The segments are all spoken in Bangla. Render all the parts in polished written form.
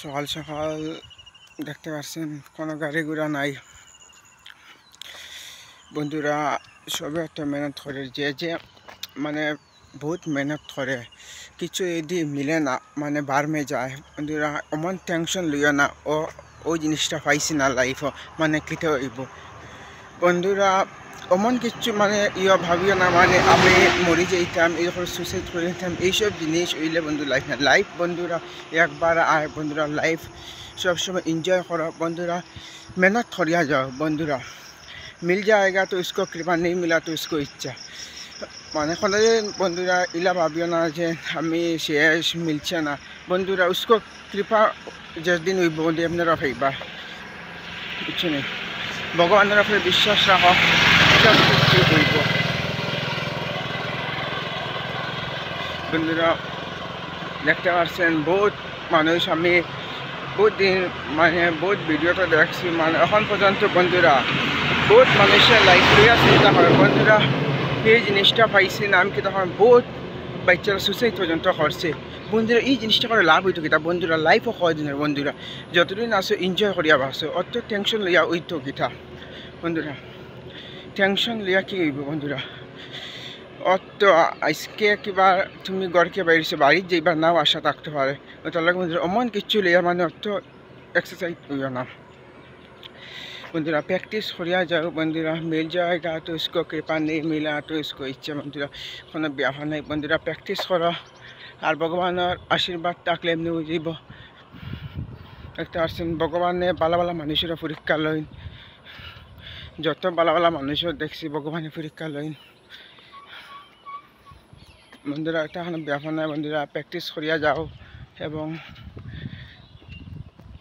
সকাল সকাল দেখতে পাচ্ছেন কোনো গাড়ি ঘোড়া নাই। বন্ধুরা সবে একটা মেহনত করে, যে মানে বহুত মেহনত করে, কিছু যদি মিলে না মানে বারমে যায়। বন্ধুরা এমন টেনশন লইও না, ওই জিনিসটা পাইছি না লাইফও মানে কেটে হইব। বন্ধুরা এমন কিছু মানে ভাবিও না মানে আমি মরি যাইতাম, এরকম সুইসাইড করে নিতাম, এইসব জিনিস হইলে বন্ধু লাইফ না। লাইফ বন্ধুরা একবার আয়। বন্ধুরা লাইফ সবসময় এনজয় करो। बंधुरा मेहनत करिया जाओ। बंधुरा मिल जाएगा तो उसको कृपा, नहीं मिला तो उसको इच्छा। মানে বন্ধুরা ইলা ভাবিও না যে আমি শেষ মিলছে না। বন্ধুরা उसको কৃপা যেদিন হইব বন্ধু আপনারা ভাইবা কিছু নেই। ভগবানের উপরে বিশ্বাস রাখো, সব কিছু হইব। বন্ধুরা দেখতে পাচ্ছেন বহুত মানুষ, আমি বহুত দিন মানে বহুত ভিডিওটা দেখছি, মানে এখন পর্যন্ত বন্ধুরা বহুত মানুষের লাইফ লইয়া চিন্তা করে। বন্ধুরা এই জিনিসটা পাইছি না আমি, কি তখন বহুত বাচ্চারা সুইসাইড পর্যন্ত করছে। বন্ধুরা এই জিনিসটা করে লাভ হইতো কিতা? বন্ধুরা লাইফও কয়দিনের বন্ধুরা, যতদিন আসো এনজয় করিয়া ভাবছো, অত টেনশন লইয়া হইতো কিতা? বন্ধুরা টেনশন লইয়া কি হইব? বন্ধুরা অত আজকে কিবা তুমি গড়কে বাইরেছো, বাড়ির যাইবার নাও আশা থাকতে পারে। তাহলে বন্ধুরা অমন কিছু লইয়া মানে অত एक्सरसाइज करियो ना। बंधुरा प्रैक्टिस करिया जाओ। बंधुरा मिल जाएगा तो उसको कृपा, नहीं मिला तो उसको इच्छा। बंधुरा কোনো ব্যাপার নাই। বন্ধুরা প্র্যাকটিস করো, আর ভগবানের আশীর্বাদ থাকলে এমনি বুঝিব। একটা আসছেন ভগবানে ভালো ভালো মানুষের পরীক্ষা লইন, যত ভালো ভালো মানুষের দেখছি ভগবানের পরীক্ষা লইন। বন্ধুরা এটা কোনো ব্যাপার নাই। বন্ধুরা প্র্যাকটিস করিয়া যাও এবং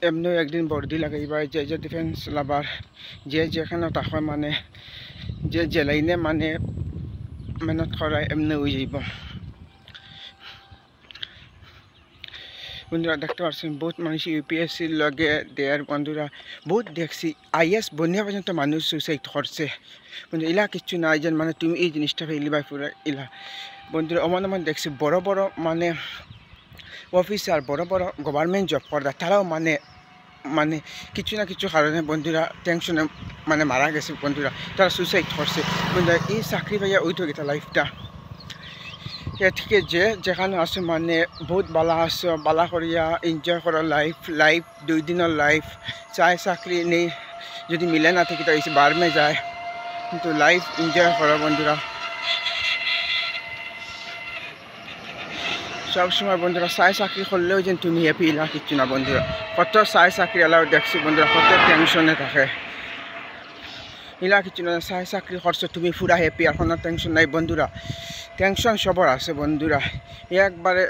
এমনি একদিন বর্দি লাগাইবা। যে ডিফেন্স লাভার যে যেখানে তাকে মানে যে লাইনে মানে মেহনত করায় এমনি হয়ে যাইব। বন্ধুরা দেখতে পাচ্ছেন বহুত মানুষ ইউপিএসসির লগে দেয়ার। বন্ধুরা বহুত দেখছি আইএস বনিয়া পর্যন্ত মানুষ সুইসাইড করছে। বন্ধু ইলা কিচ্ছু নাই যেন মানে তুমি এই জিনিসটা ফেলিবা পুরা ইলা। বন্ধুরা অমন দেখছি বড় বড় মানে অফিসার, বড় বড় গভর্নমেন্ট জব করা, তারাও মানে মানে কিছু না কিছু কারণে বন্ধুরা টেনশনে মানে মারা গেছে। বন্ধুরা তারা সুইসাইড করছে। বন্ধুরা এই চাকরি পাইয়া ওইতো গেটা লাইফটা ঠিক যে যেখানে আছে মানে বহুত বালা আছে, বালা করিয়া এনজয় করা লাইফ 2 দিনের লাইফ। চাই চাকরি নেই যদি মিলে না থাকি তো বারমে যায়, কিন্তু লাইফ এনজয় করা। বন্ধুরা সবসময় বন্ধুরা চাই চাকরি করলেও যেন তুমি হ্যাপি ইলা কিচ্ছু না। বন্ধুরা কত চাই চাকরি এলাও দেখছি বন্ধুরা, কত টেনশনে থাকে ইলা কিচ্ছু না। চাই চাকরি করছো তুমি পুরা হ্যাপি, আর কোনো টেনশন নাই। বন্ধুরা টেনশন সবর আছে। বন্ধুরা একবারে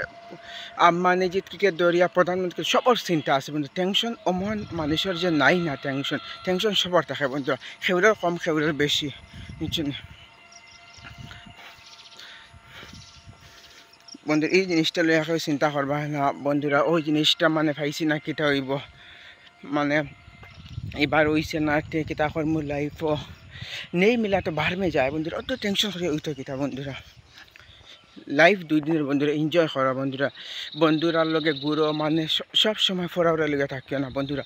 আম্বানি জিতকে দরিয়া প্রধানমন্ত্রী সবর চিন্তা আছে। বন্ধু টেনশন অমন মানুষের যে নাই না, টেনশন সবর থাকে। বন্ধুরা সেউরের কম সেউরের বেশি কিছু না। বন্ধুরা এই জিনিসটা লইয়া কেউ চিন্তা করবা না। বন্ধুরা ওই জিনিসটা মানে পাইছি না কিতা হইব, মানে এবার হইছে না কিতা কর্ম লাইফও নেই মিলা তো বাহার মে যায়। বন্ধুরা অত টেনশন করে ওইতো কিতা? বন্ধুরা লাইফ 2 দিনের বন্ধুরা এনজয় করা। বন্ধুরা বন্ধুরার লগে ঘুরো, মানে সব সময় ফোরাওয়ার লগে থাকিও না। বন্ধুরা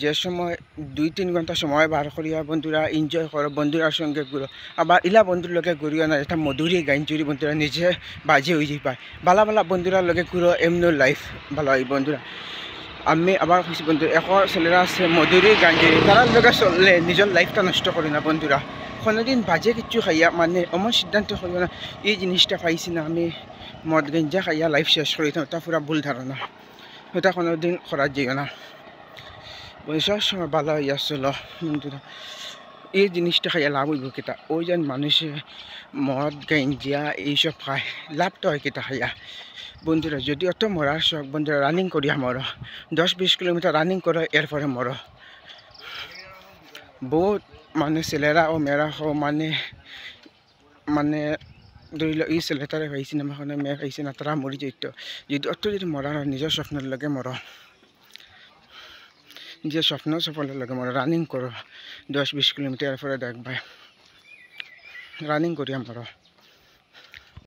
যে সময় 2-3 ঘন্টা সময় বার করিয়া বন্ধুরা এনজয় করো, বন্ধুরার সঙ্গে ঘুরো। আবার ইলা বন্ধুর লগে ঘুরিও না এটা মধুরী গাইন চুরি বন্ধুরা নিজে বাজে হয়ে যাই পায়। বালা বালা বন্ধুরার লগে ঘুরো, এমনি লাইফ ভালো হয়। বন্ধুরা আমি আবার খুশি বন্ধু এখন ছেলেরা আছে মধুরী গান চুরি, তারার লগে চললে নিজের লাইফটা নষ্ট করি না। বন্ধুরা কোনোদিন বাজে কিছু খাইয়া মানে আমার সিদ্ধান্ত করিও না এই জিনিসটা পাইছি না আমি মদ গেঞ্জা খাইয়া লাইফ শেষ করি, ওটা পুরা ভুল ধারণা, ওটা কোনোদিন করা যাইও না। সব সময় ভালো হইয়া চলো। বন্ধুরা এই জিনিসটা খাইয়া লাভ হইব কিতা? ওই যেন মানুষে মদ গেঞ্জা এইসব খায়, লাভটা হয় কিতা খাইয়া? বন্ধুরা যদি অত মরার শখ, বন্ধুরা রানিং করিয়া মরো, 10-20 কিলোমিটার রানিং করো, এরপরে মরো। বহুত মানে ছেলেরা ও মেয়েরা মানে মানে ধরি লো এই ছেলেটারে ভাই সিনেমাখনে মেয়ে খাইছে না, তারা মরি যেত। যদি অত যদি মরার হয় নিজের স্বপ্নের লগে মরো, যে স্বপ্ন সফলের লগে মরো। রানিং করো 10-20 কিলোমিটার, এরপরে দেখবা রানিং করিয়া মরো।